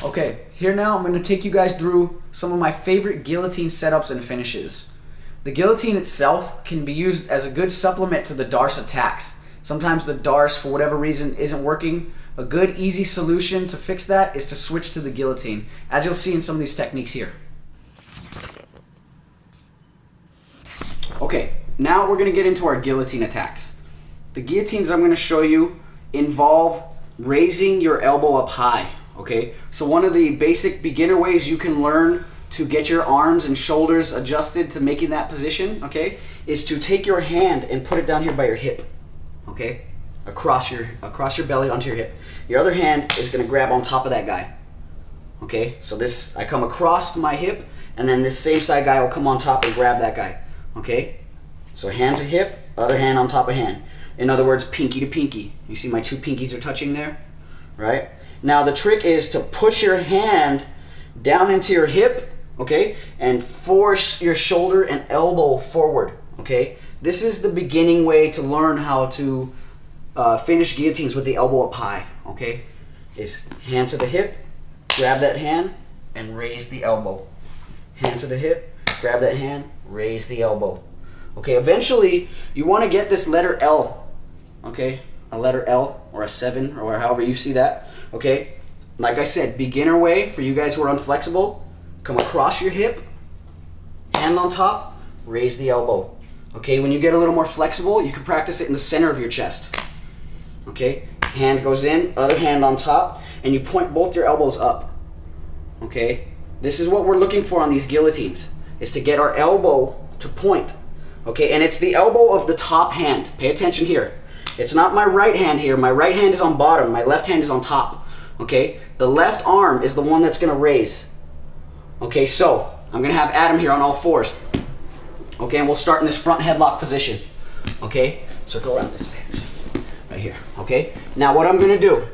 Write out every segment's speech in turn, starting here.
Okay, here now I'm going to take you guys through some of my favorite guillotine setups and finishes. The guillotine itself can be used as a good supplement to the Darce attacks. Sometimes the Darce, for whatever reason, isn't working. A good, easy solution to fix that is to switch to the guillotine, as you'll see in some of these techniques here. Okay, now we're going to get into our guillotine attacks. The guillotines I'm going to show you involve raising your elbow up high. Okay, so one of the basic beginner ways you can learn to get your arms and shoulders adjusted to making that position, okay, is to take your hand and put it down here by your hip, okay, across your belly onto your hip. Your other hand is going to grab on top of that guy, okay. So this, I come across my hip, and then this same side guy will come on top and grab that guy, okay. So hand to hip, other hand on top of hand. In other words, pinky to pinky. You see my two pinkies are touching there, right? Now the trick is to push your hand down into your hip, okay, and force your shoulder and elbow forward, okay. This is the beginning way to learn how to finish guillotines with the elbow up high, okay. Is hand to the hip, grab that hand, and raise the elbow. Hand to the hip, grab that hand, raise the elbow. Okay, eventually you want to get this letter L, okay, a letter L or a 7 or however you see that. Okay, like I said, beginner way for you guys who are unflexible, come across your hip, hand on top, raise the elbow. Okay, when you get a little more flexible, you can practice it in the center of your chest. Okay, hand goes in, other hand on top, and you point both your elbows up. Okay, this is what we're looking for on these guillotines, is to get our elbow to point. Okay, and it's the elbow of the top hand. Pay attention here. It's not my right hand here. My right hand is on bottom. My left hand is on top. Okay? The left arm is the one that's going to raise. Okay, so I'm going to have Adam here on all fours. Okay, and we'll start in this front headlock position. Okay? Circle around this way. Right here. Okay? Now what I'm going to do,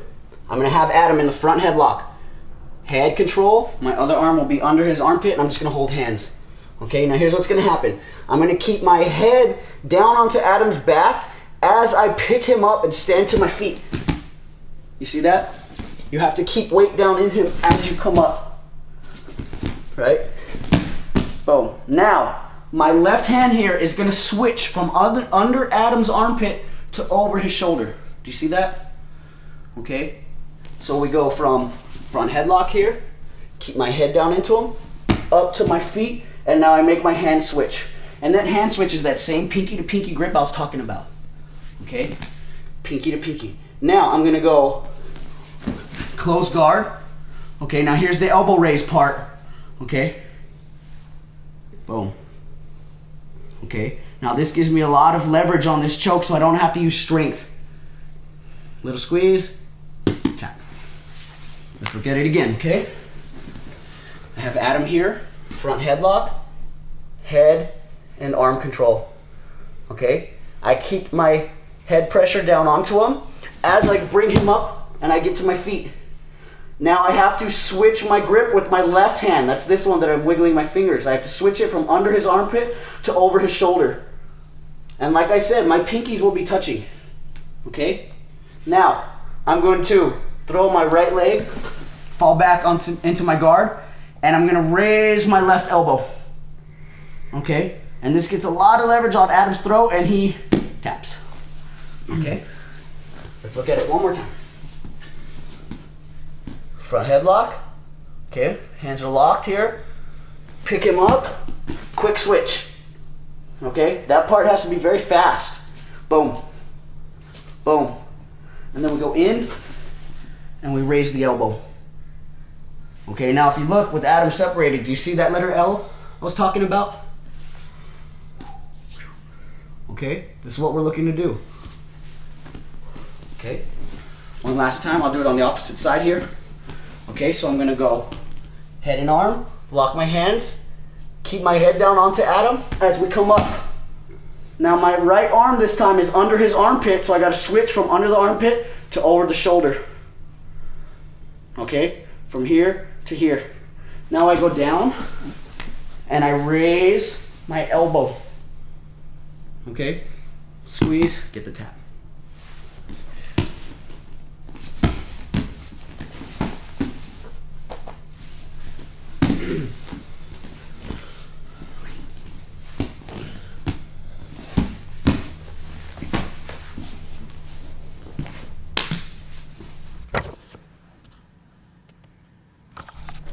I'm going to have Adam in the front headlock. Head control. My other arm will be under his armpit, and I'm just going to hold hands. Okay? Now here's what's going to happen. I'm going to keep my head down onto Adam's back as I pick him up and stand to my feet. You see that? You have to keep weight down in him as you come up. Right? Boom. Now, my left hand here is going to switch from under Adam's armpit to over his shoulder. Do you see that? Okay? So we go from front headlock here, keep my head down into him, up to my feet, and now I make my hand switch. And that hand switch is that same pinky to pinky grip I was talking about. Okay, pinky to pinky. Now I'm gonna go close guard. Okay, now here's the elbow raise part. Okay, boom. Okay, now this gives me a lot of leverage on this choke so I don't have to use strength. Little squeeze, tap. Let's look at it again, okay? I have Adam here, front headlock, head and arm control. Okay, I keep my head pressure down onto him as I bring him up and I get to my feet. Now I have to switch my grip with my left hand. That's this one that I'm wiggling my fingers. I have to switch it from under his armpit to over his shoulder. And like I said, my pinkies will be touching. Okay? Now, I'm going to throw my right leg, fall back into my guard, and I'm going to raise my left elbow. Okay? And this gets a lot of leverage on Adam's throat, and he taps. Okay? Let's look at it one more time. Front headlock. Okay, hands are locked here. Pick him up. Quick switch. Okay, that part has to be very fast. Boom. Boom. And then we go in and we raise the elbow. Okay, now if you look with Adam separated, do you see that letter L I was talking about? Okay, this is what we're looking to do. Okay, one last time, I'll do it on the opposite side here. Okay, so I'm gonna go head and arm, lock my hands, keep my head down onto Adam as we come up. Now my right arm this time is under his armpit, so I gotta switch from under the armpit to over the shoulder. Okay, from here to here. Now I go down and I raise my elbow. Okay, squeeze, get the tap.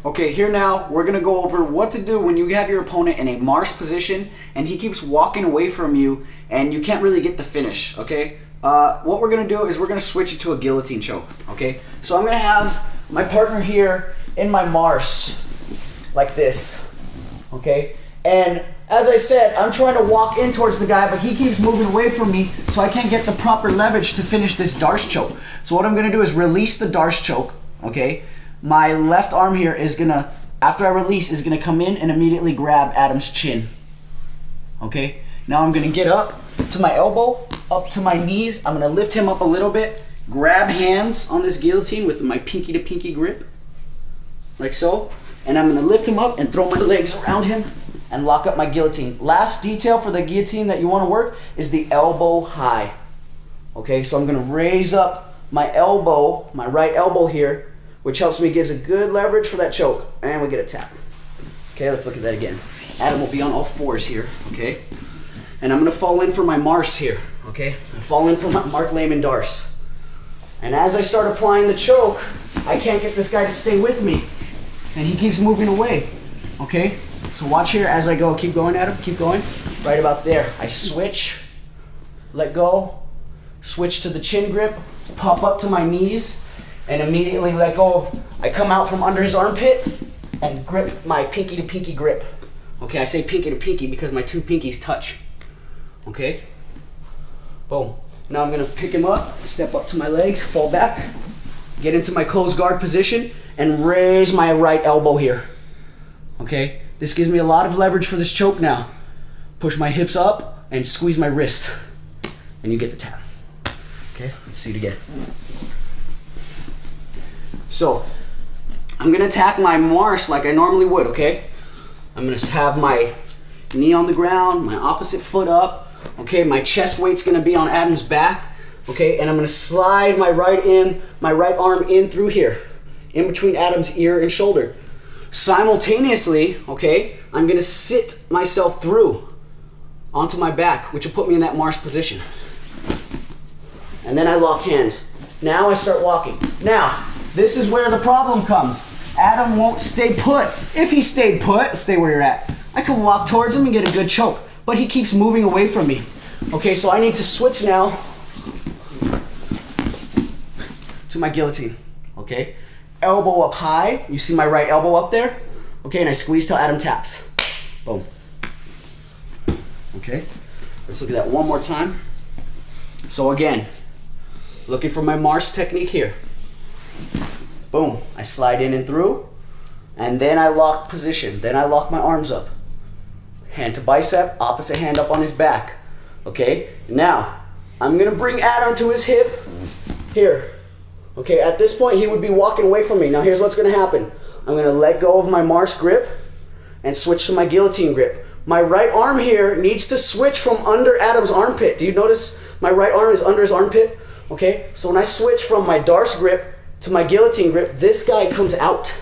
Okay, here now, we're gonna go over what to do when you have your opponent in a marsh position and he keeps walking away from you and you can't really get the finish, okay? What we're gonna do is we're gonna switch it to a guillotine choke, okay? So I'm gonna have my partner here in my marsh, like this, okay? And as I said, I'm trying to walk in towards the guy, but he keeps moving away from me, so I can't get the proper leverage to finish this Darce choke. So what I'm gonna do is release the Darce choke, okay? My left arm here is gonna, after I release, is gonna come in and immediately grab Adam's chin. Okay? Now I'm gonna get up to my elbow, up to my knees. I'm gonna lift him up a little bit, grab hands on this guillotine with my pinky to pinky grip, like so. And I'm gonna lift him up and throw my legs around him and lock up my guillotine. Last detail for the guillotine that you wanna work is the elbow high. Okay, so I'm gonna raise up my elbow, my right elbow here, which helps me, gives a good leverage for that choke. And we get a tap. Okay, let's look at that again. Adam will be on all fours here, okay? And I'm gonna fall in for my Mars here, okay? I fall in for my Mark Lehman Darce. And as I start applying the choke, I can't get this guy to stay with me. And he keeps moving away, okay? So watch here as I go. Keep going, Adam, keep going. Right about there. I switch, let go, switch to the chin grip, pop up to my knees, and immediately let go of, I come out from under his armpit and grip my pinky to pinky grip. Okay, I say pinky to pinky because my two pinkies touch. Okay? Boom. Now I'm gonna pick him up, step up to my legs, fall back, get into my closed guard position, and raise my right elbow here. Okay? This gives me a lot of leverage for this choke now. Push my hips up and squeeze my wrist. And you get the tap. Okay, let's see it again. So, I'm gonna attack my marsh like I normally would, okay? I'm gonna have my knee on the ground, my opposite foot up, okay? My chest weight's gonna be on Adam's back, okay? And I'm gonna slide my right arm in through here, in between Adam's ear and shoulder. Simultaneously, okay, I'm gonna sit myself through onto my back, which will put me in that marsh position. And then I lock hands. Now I start walking. Now, this is where the problem comes. Adam won't stay put. If he stayed put, stay where you're at. I could walk towards him and get a good choke, but he keeps moving away from me. Okay, so I need to switch now to my guillotine, okay? Elbow up high. You see my right elbow up there? Okay, and I squeeze till Adam taps. Boom. Okay, let's look at that one more time. So again, looking for my Mars technique here. Boom, I slide in and through, and then I lock position. Then I lock my arms up. Hand to bicep, opposite hand up on his back. Okay, now I'm gonna bring Adam to his hip here. Okay, at this point he would be walking away from me. Now here's what's gonna happen. I'm gonna let go of my Mars grip and switch to my guillotine grip. My right arm here needs to switch from under Adam's armpit. Do you notice my right arm is under his armpit? Okay, so when I switch from my Darce grip to my guillotine grip, this guy comes out.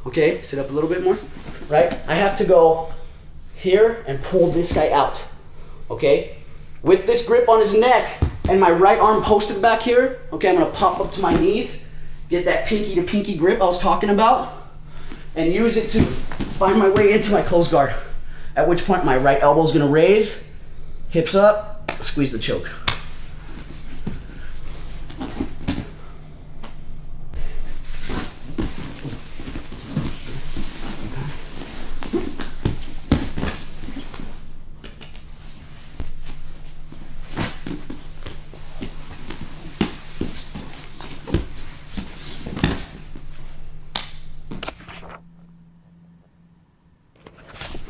Okay, sit up a little bit more, right? I have to go here and pull this guy out, okay? With this grip on his neck and my right arm posted back here, okay, I'm gonna pop up to my knees, get that pinky to pinky grip I was talking about, and use it to find my way into my closed guard. At which point my right elbow is gonna raise, hips up, squeeze the choke.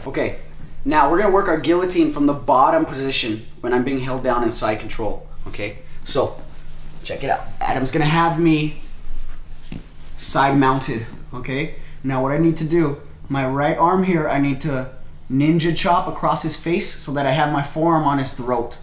Okay, now we're gonna work our guillotine from the bottom position when I'm being held down in side control, okay? So, check it out. Adam's gonna have me side mounted, okay? Now what I need to do, my right arm here, I need to ninja chop across his face so that I have my forearm on his throat,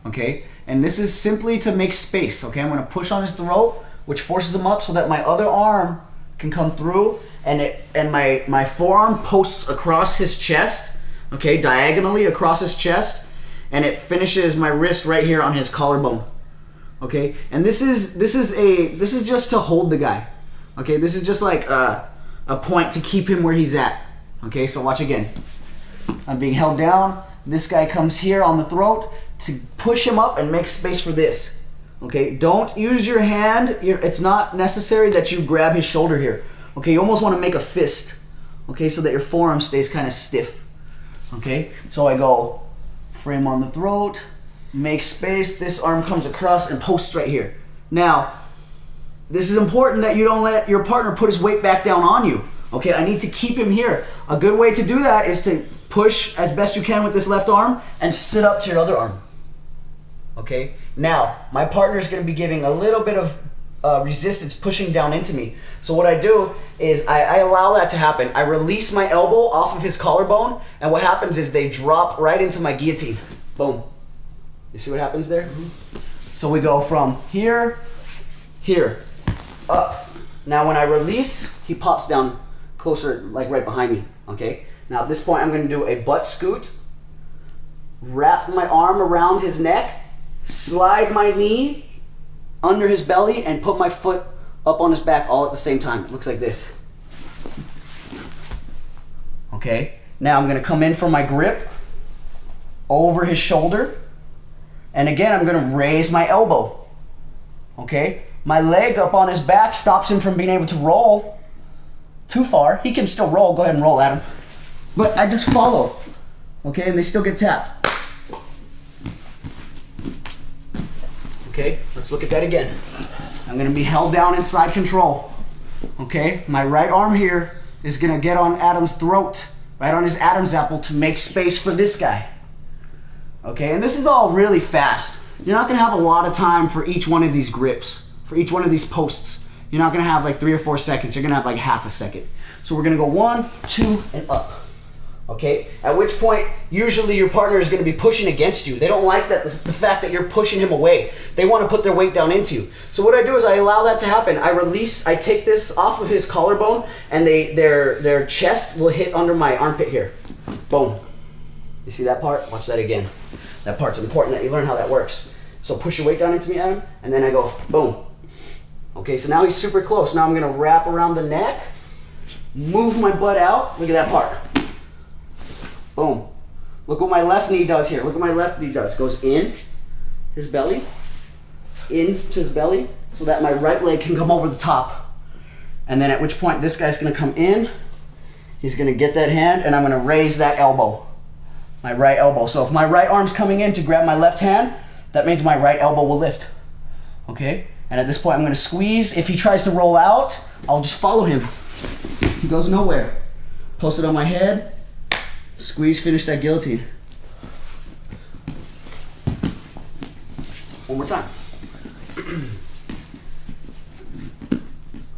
okay? And this is simply to make space, okay? I'm gonna push on his throat, which forces him up so that my other arm can come through, and my forearm posts across his chest, okay, diagonally across his chest, and it finishes my wrist right here on his collarbone, okay. And this is just to hold the guy, okay. This is just like a point to keep him where he's at. Okay, so watch again. I'm being held down. This guy comes here on the throat to push him up and make space for this. Okay, don't use your hand. It's not necessary that you grab his shoulder here. Okay, you almost want to make a fist. Okay, so that your forearm stays kind of stiff. Okay, so I go frame on the throat, make space. This arm comes across and posts right here. Now, this is important that you don't let your partner put his weight back down on you. Okay, I need to keep him here. A good way to do that is to push as best you can with this left arm and sit up to your other arm. Okay, now my partner is going to be giving a little bit of resistance pushing down into me. So what I do is I allow that to happen. I release my elbow off of his collarbone, and what happens is they drop right into my guillotine. Boom. You see what happens there? Mm-hmm. So we go from here, here, up. Now when I release, he pops down closer, like right behind me, okay? Now at this point, I'm gonna do a butt scoot, wrap my arm around his neck, slide my knee under his belly, and put my foot up on his back all at the same time. It looks like this. Okay, now I'm gonna come in for my grip over his shoulder, and again, I'm gonna raise my elbow, okay? My leg up on his back stops him from being able to roll too far. He can still roll, go ahead and roll at him. But I just follow, okay, and they still get tapped. Okay, let's look at that again. I'm gonna be held down in side control. Okay, my right arm here is gonna get on Adam's throat, right on his Adam's apple to make space for this guy. Okay, and this is all really fast. You're not gonna have a lot of time for each one of these grips, for each one of these posts. You're not gonna have like 3 or 4 seconds, you're gonna have like half a second. So we're gonna go 1, 2, and up. Okay, at which point, usually your partner is gonna be pushing against you. They don't like that, the fact that you're pushing him away. They wanna put their weight down into you. So what I do is I allow that to happen. I release, I take this off of his collarbone, and their chest will hit under my armpit here. Boom. You see that part? Watch that again. That part's important that you learn how that works. So push your weight down into me, Adam, and then I go, boom. Okay, so now he's super close. Now I'm gonna wrap around the neck, move my butt out. Look at that part. Boom. Look what my left knee does here. Look what my left knee does. Goes in his belly, into his belly, so that my right leg can come over the top. And then at which point this guy's gonna come in, he's gonna get that hand, and I'm gonna raise that elbow. My right elbow. So if my right arm's coming in to grab my left hand, that means my right elbow will lift. Okay? And at this point I'm gonna squeeze. If he tries to roll out, I'll just follow him. He goes nowhere. Post it on my head, squeeze, finish that guillotine. One more time.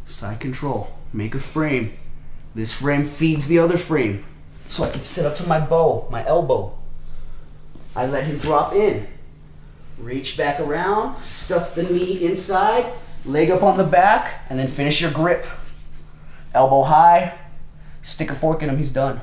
Side control, make a frame. This frame feeds the other frame. So I can sit up to my bow, my elbow. I let him drop in. Reach back around, stuff the knee inside, leg up on the back, and then finish your grip. Elbow high, stick a fork in him, he's done.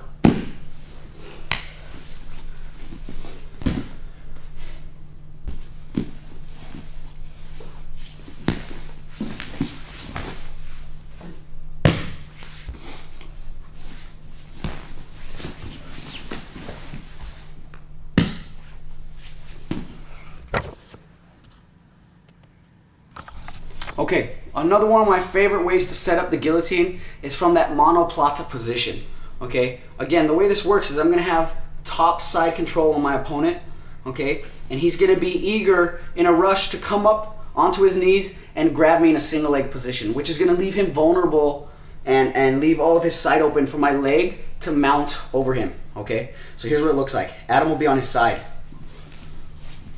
Okay, another one of my favorite ways to set up the guillotine is from that monoplata position. Okay, again, the way this works is I'm gonna have top side control on my opponent, okay, and he's gonna be eager in a rush to come up onto his knees and grab me in a single leg position, which is gonna leave him vulnerable and leave all of his side open for my leg to mount over him, okay? So here's what it looks like. Adam will be on his side,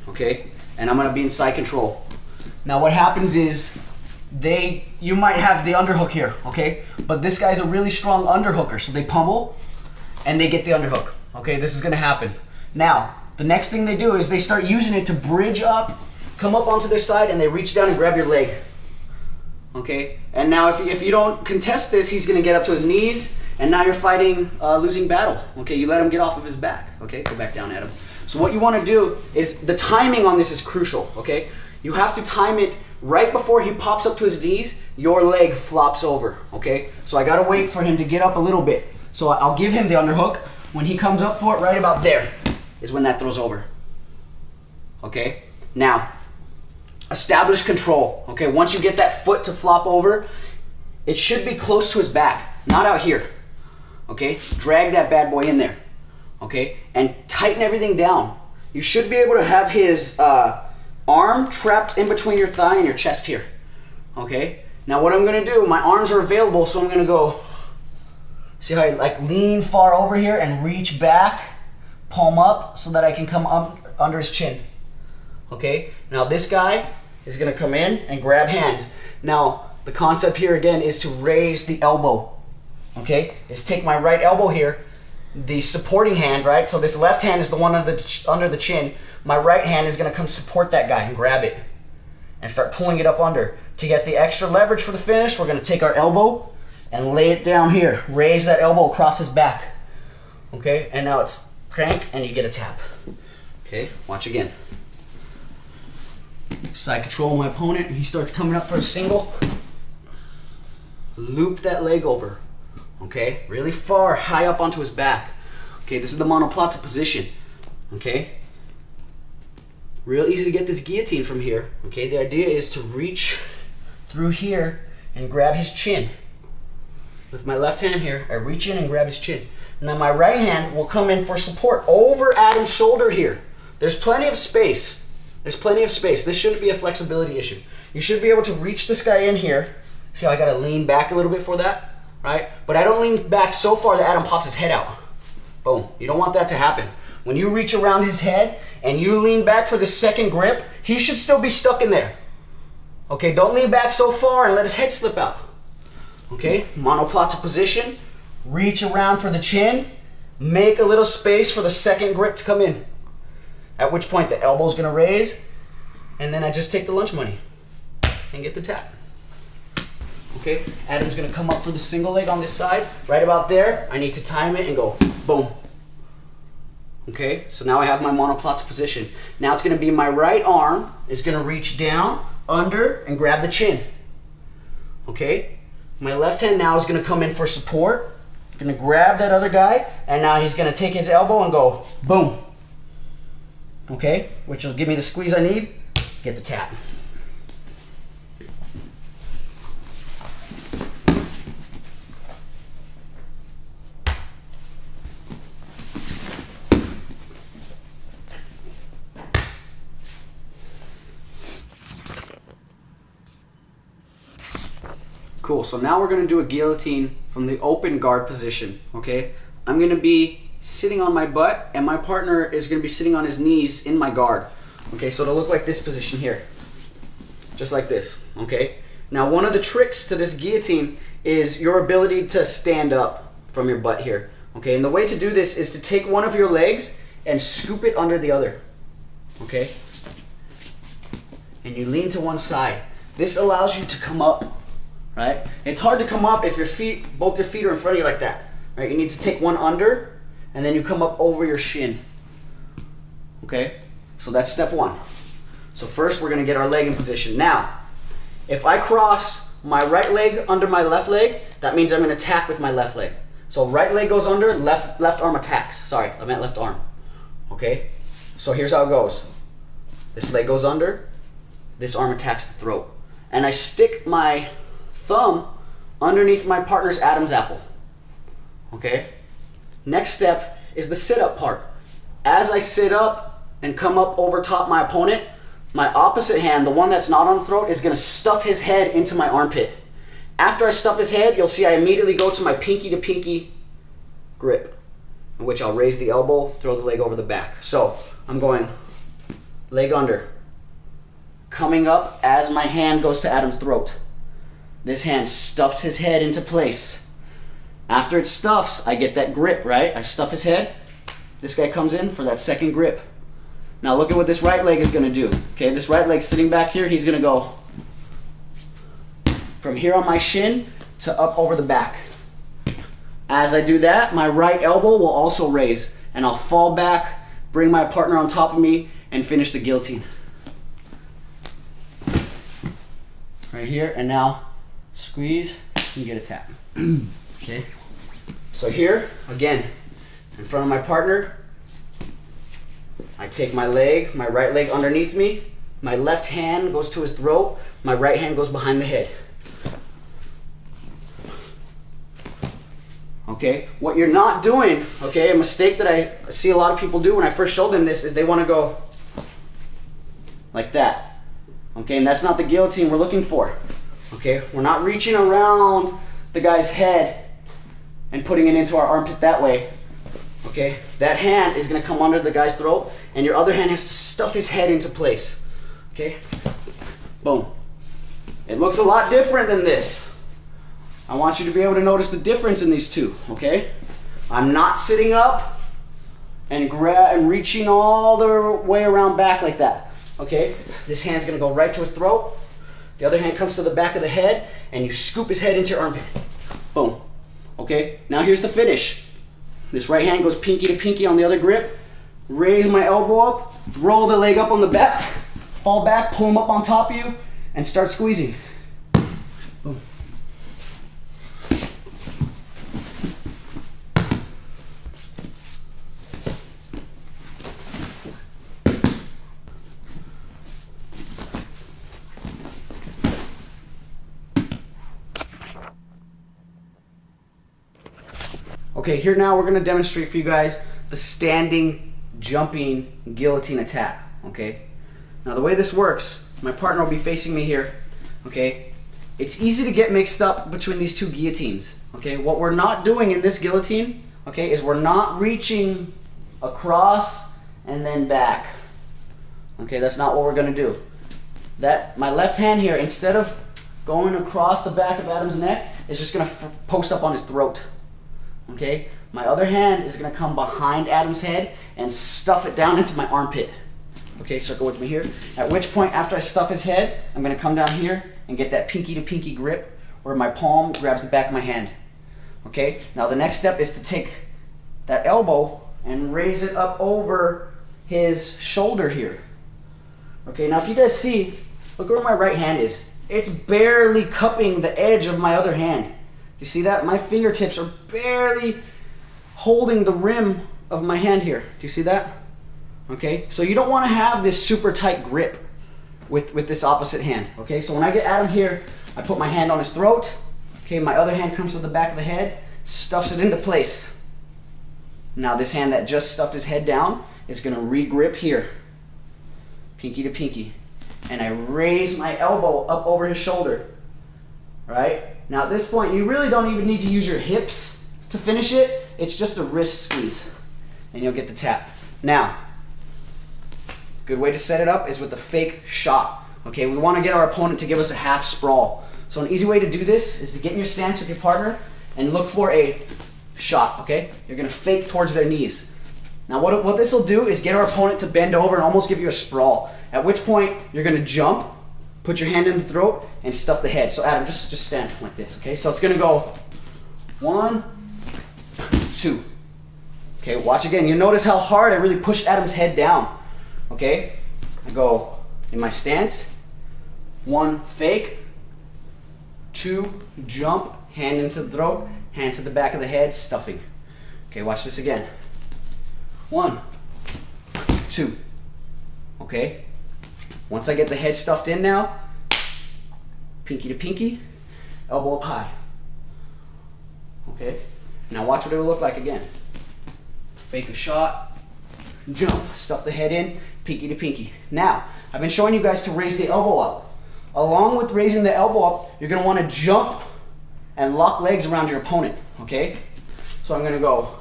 okay, and I'm gonna be in side control. Now what happens is you might have the underhook here, okay? But this guy's a really strong underhooker, so they pummel and they get the underhook, okay? This is gonna happen. Now, the next thing they do is they start using it to bridge up, come up onto their side, and they reach down and grab your leg, okay? And now if you don't contest this, he's gonna get up to his knees, and now you're fighting a losing battle, okay? You let him get off of his back, okay? Go back down, Adam. So what you wanna do is, the timing on this is crucial, okay? You have to time it right before he pops up to his knees, your leg flops over, okay? So I gotta wait for him to get up a little bit. So I'll give him the underhook. When he comes up for it, right about there is when that throws over, okay? Now, establish control, okay? Once you get that foot to flop over, it should be close to his back, not out here, okay? Drag that bad boy in there, okay? And tighten everything down. You should be able to have his arm trapped in between your thigh and your chest here, okay? Now what I'm gonna do, my arms are available, so I'm gonna go, see how I like lean far over here and reach back, palm up, so that I can come up under his chin, okay? Now this guy is gonna come in and grab hands. Now, the concept here again is to raise the elbow, okay? Is take my right elbow here, the supporting hand, right? So this left hand is the one under the chin. My right hand is gonna come support that guy and grab it and start pulling it up under. To get the extra leverage for the finish, we're gonna take our elbow and lay it down here. Raise that elbow across his back, okay? And now it's crank and you get a tap, okay? Watch again. Side control my opponent, he starts coming up for a single. Loop that leg over, okay? Really far, high up onto his back. Okay, this is the monoplata position, okay? Real easy to get this guillotine from here, okay? The idea is to reach through here and grab his chin. With my left hand here, I reach in and grab his chin. Now my right hand will come in for support over Adam's shoulder here. There's plenty of space. There's plenty of space. This shouldn't be a flexibility issue. You should be able to reach this guy in here. See how I gotta lean back a little bit for that, right? But I don't lean back so far that Adam pops his head out. Boom, you don't want that to happen. When you reach around his head and you lean back for the second grip, he should still be stuck in there. Okay, don't lean back so far and let his head slip out. Okay, monoplata position, reach around for the chin, make a little space for the second grip to come in. At which point the elbow's gonna raise, and then I just take the lunch money and get the tap. Okay, Adam's gonna come up for the single leg on this side, right about there. I need to time it and go boom. Okay, so now I have my monoplata position. Now it's gonna be my right arm is gonna reach down, under, and grab the chin. Okay, my left hand now is gonna come in for support. Gonna grab that other guy, and now he's gonna take his elbow and go boom. Okay, which will give me the squeeze I need, get the tap. Cool, so now we're gonna do a guillotine from the open guard position, okay? I'm gonna be sitting on my butt and my partner is gonna be sitting on his knees in my guard. Okay, so it'll look like this position here. Just like this, okay? Now one of the tricks to this guillotine is your ability to stand up from your butt here. Okay, and the way to do this is to take one of your legs and scoop it under the other. Okay? And you lean to one side. This allows you to come up, right? It's hard to come up if your feet, both your feet are in front of you like that. Right? You need to take one under and then you come up over your shin. Okay? So that's step one. So first we're gonna get our leg in position. Now, if I cross my right leg under my left leg, that means I'm gonna attack with my left leg. So right leg goes under, left arm attacks. Sorry, I meant left arm. Okay? So here's how it goes. This leg goes under, this arm attacks the throat. And I stick my thumb underneath my partner's Adam's apple. Okay? Next step is the sit-up part. As I sit up and come up over top my opponent, my opposite hand, the one that's not on the throat, is gonna stuff his head into my armpit. After I stuff his head, you'll see I immediately go to my pinky to pinky grip, in which I'll raise the elbow, throw the leg over the back. So I'm going leg under, coming up as my hand goes to Adam's throat. This hand stuffs his head into place. After it stuffs, I get that grip, right? I stuff his head. This guy comes in for that second grip. Now look at what this right leg is gonna do. Okay, this right leg sitting back here, he's gonna go from here on my shin to up over the back. As I do that, my right elbow will also raise and I'll fall back, bring my partner on top of me and finish the guillotine. right here, and now squeeze and get a tap. Okay. So here, again, in front of my partner, I take my leg, my right leg underneath me, my left hand goes to his throat, my right hand goes behind the head. Okay, what you're not doing, okay, a mistake that I see a lot of people do when I first show them this is they want to go like that. Okay, and that's not the guillotine we're looking for. Okay, we're not reaching around the guy's head and putting it into our armpit that way. Okay, that hand is going to come under the guy's throat, and your other hand has to stuff his head into place. Okay, boom. It looks a lot different than this. I want you to be able to notice the difference in these two, okay? I'm not sitting up and reaching all the way around back like that, okay? This hand's gonna go right to his throat. The other hand comes to the back of the head, and you scoop his head into your armpit. Boom, okay? Now here's the finish. This right hand goes pinky to pinky on the other grip. Raise my elbow up, throw the leg up on the back, fall back, pull him up on top of you, and start squeezing. Boom. Okay, here now we're going to demonstrate for you guys the standing, jumping guillotine attack, okay? Now the way this works, my partner will be facing me here, okay? It's easy to get mixed up between these two guillotines, okay? What we're not doing in this guillotine, okay, is we're not reaching across and then back. Okay, that's not what we're going to do. My left hand here, instead of going across the back of Adam's neck, is just going to post up on his throat. Okay, my other hand is going to come behind Adam's head and stuff it down into my armpit. Okay, circle with me here. At which point, after I stuff his head, I'm going to come down here and get that pinky to pinky grip where my palm grabs the back of my hand. Okay, now the next step is to take that elbow and raise it up over his shoulder here. Okay, now if you guys see, look where my right hand is. It's barely cupping the edge of my other hand. You see that? My fingertips are barely holding the rim of my hand here. Do you see that? Okay, so you don't want to have this super tight grip with this opposite hand. Okay, so when I get Adam here, I put my hand on his throat. Okay, my other hand comes to the back of the head, stuffs it into place. Now this hand that just stuffed his head down is going to re-grip here, pinky to pinky. And I raise my elbow up over his shoulder, right? Now at this point, you really don't even need to use your hips to finish it. It's just a wrist squeeze, and you'll get the tap. Now, good way to set it up is with a fake shot. Okay, we want to get our opponent to give us a half sprawl. So an easy way to do this is to get in your stance with your partner and look for a shot, okay? You're going to fake towards their knees. Now what this will do is get our opponent to bend over and almost give you a sprawl, at which point you're going to jump, put your hand in the throat, and stuff the head. So Adam, just stand like this, okay? So it's gonna go 1, 2. Okay, watch again. You notice how hard I really pushed Adam's head down, okay? I go in my stance, 1, fake, 2, jump, hand into the throat, hand to the back of the head, stuffing. Okay, watch this again. 1, 2, okay? Once I get the head stuffed in now, pinky to pinky, elbow up high. Okay? Now watch what it will look like again. Fake a shot, jump, stuff the head in, pinky to pinky. Now, I've been showing you guys to raise the elbow up. Along with raising the elbow up, you're going to want to jump and lock legs around your opponent. Okay? So I'm going to go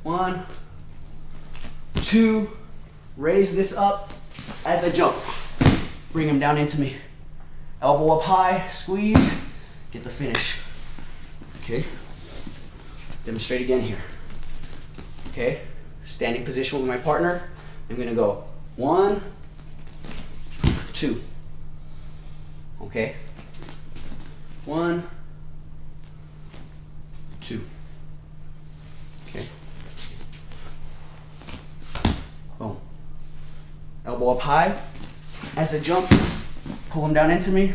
1, 2, raise this up. As I jump, bring him down into me. Elbow up high, squeeze, get the finish. Okay, demonstrate again here. Okay, standing position with my partner. I'm gonna go 1, 2. Okay, 1, 2. Okay, boom. Elbow up high. As I jump, pull him down into me.